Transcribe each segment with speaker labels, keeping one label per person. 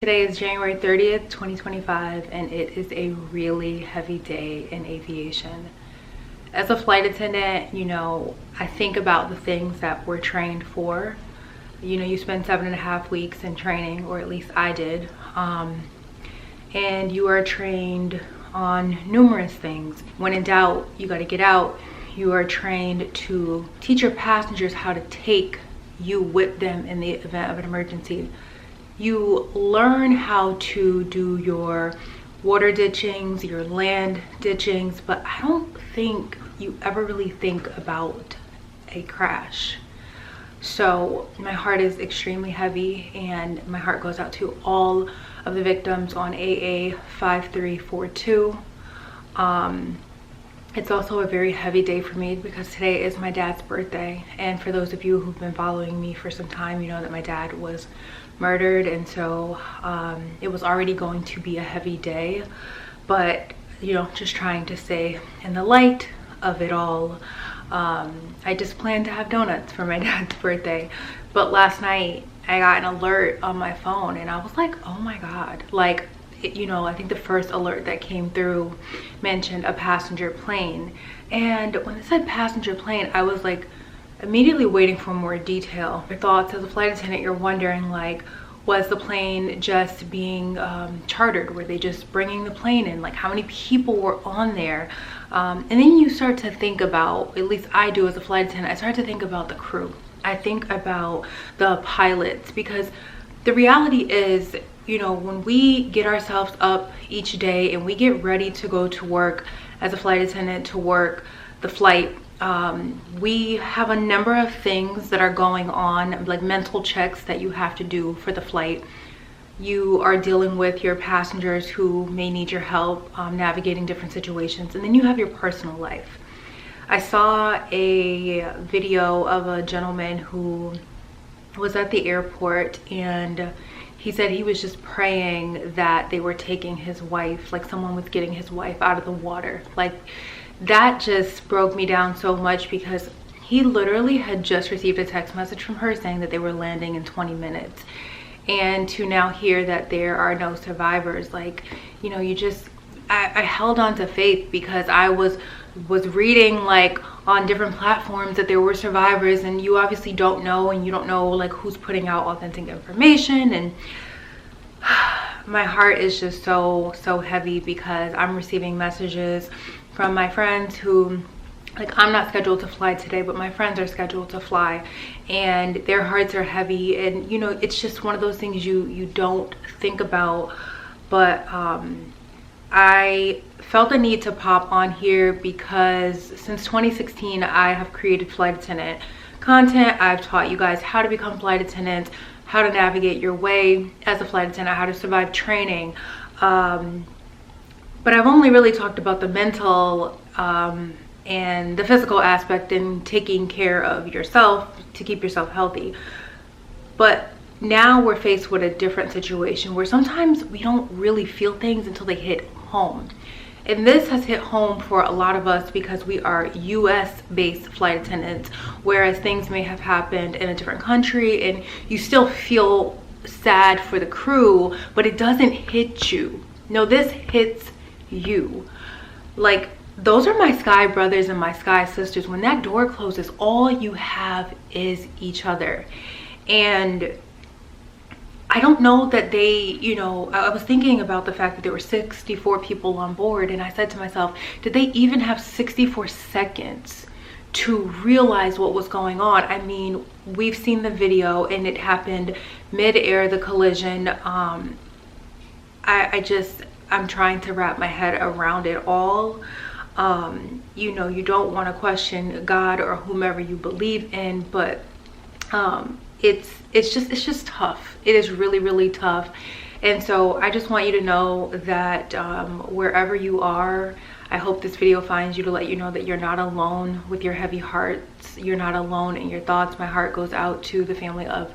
Speaker 1: Today is January 30th, 2025, and it is a really heavy day in aviation. As a flight attendant, I think about the things that we're trained for. You spend 7.5 weeks in training, or at least I did, and you are trained on numerous things. When in doubt, you got to get out. You are trained to teach your passengers how to take you with them in the event of an emergency. You learn how to do your water ditchings, your land ditchings, but I don't think you ever really think about a crash. So my heart is extremely heavy, and my heart goes out to all of the victims on AA 5342. It's also a very heavy day for me because today is my dad's birthday, and for those of you who've been following me for some time, you know that my dad was murdered, and so it was already going to be a heavy day, but just trying to stay in the light of it all. I just planned to have donuts for my dad's birthday, but last night I got an alert on my phone and I was like, oh my god, I think the first alert that came through mentioned a passenger plane, and when it said passenger plane, I was like immediately waiting for more detail. Your thoughts as a flight attendant, you're wondering, was the plane just being chartered? Were they just bringing the plane in? How many people were on there? And then you start to think about, at least I do as a flight attendant, I start to think about the crew. I think about the pilots, because the reality is, when we get ourselves up each day and we get ready to go to work as a flight attendant, to work the flight, we have a number of things that are going on, like mental checks that you have to do for the flight. You are dealing with your passengers who may need your help navigating different situations, and then you have your personal life. I saw a video of a gentleman who was at the airport, and he said he was just praying that they were taking his wife, someone was getting his wife out of the water. That just broke me down so much, because he literally had just received a text message from her saying that they were landing in 20 minutes. And to now hear that there are no survivors, I held on to faith, because I was reading on different platforms that there were survivors, and you obviously don't know, and you don't know who's putting out authentic information. And my heart is just so heavy, because I'm receiving messages from my friends who, I'm not scheduled to fly today, but my friends are scheduled to fly, and their hearts are heavy. And it's just one of those things you don't think about. But I felt the need to pop on here because since 2016 I have created flight attendant content. I've taught you guys how to become flight attendants, how to navigate your way as a flight attendant, how to survive training, but I've only really talked about the mental and the physical aspect and taking care of yourself to keep yourself healthy. But now we're faced with a different situation where sometimes we don't really feel things until they hit home. And this has hit home for a lot of us because we are US based flight attendants, whereas things may have happened in a different country and you still feel sad for the crew, but it doesn't hit you. No, this hits you. Those are my sky brothers and my sky sisters. When that door closes, all you have is each other. And I don't know that they, I was thinking about the fact that there were 64 people on board, and I said to myself, did they even have 64 seconds to realize what was going on? I mean, we've seen the video and it happened mid-air, the collision. I'm trying to wrap my head around it all. You don't want to question God or whomever you believe in, but it's just tough. It is really, really tough. And so I just want you to know that wherever you are, I hope this video finds you to let you know that you're not alone with your heavy hearts. You're not alone in your thoughts. My heart goes out to the family of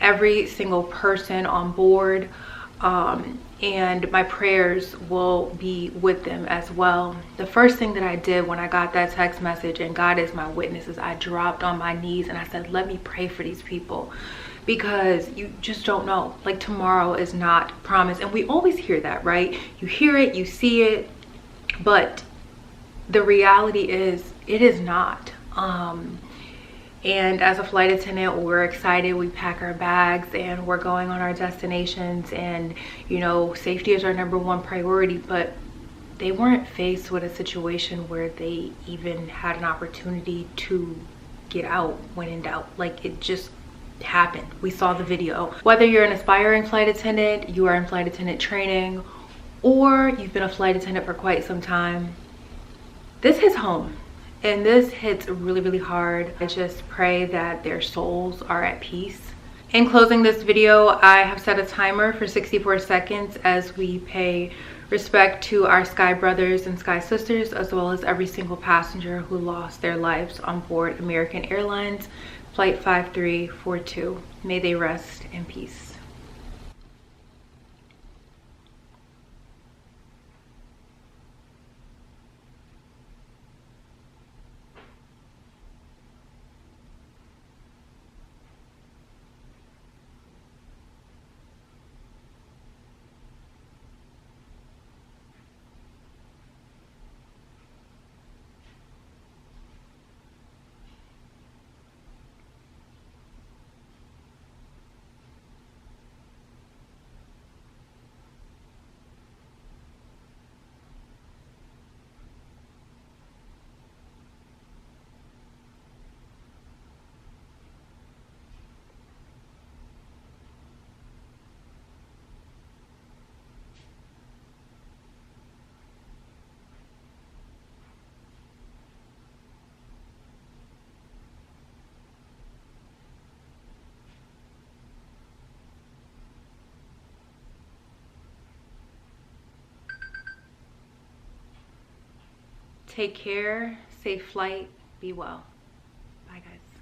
Speaker 1: every single person on board. And my prayers will be with them as well. The first thing that I did when I got that text message, and God is my witness, is I dropped on my knees and I said, let me pray for these people. because you just don't know. Like, tomorrow is not promised. And we always hear that, right? You hear it, you see it, but the reality is it is not. And as a flight attendant, we're excited. We pack our bags and we're going on our destinations, and you know, safety is our #1 priority. But they weren't faced with a situation where they even had an opportunity to get out when in doubt. Like, it just happened. We saw the video. Whether you're an aspiring flight attendant, you are in flight attendant training, or you've been a flight attendant for quite some time, this hits home. And this hits really, really hard. I just pray that their souls are at peace. In closing this video, I have set a timer for 64 seconds as we pay respect to our Sky brothers and Sky sisters, as well as every single passenger who lost their lives on board American Airlines Flight 5342. May they rest in peace. Take care, safe flight, be well. Bye guys.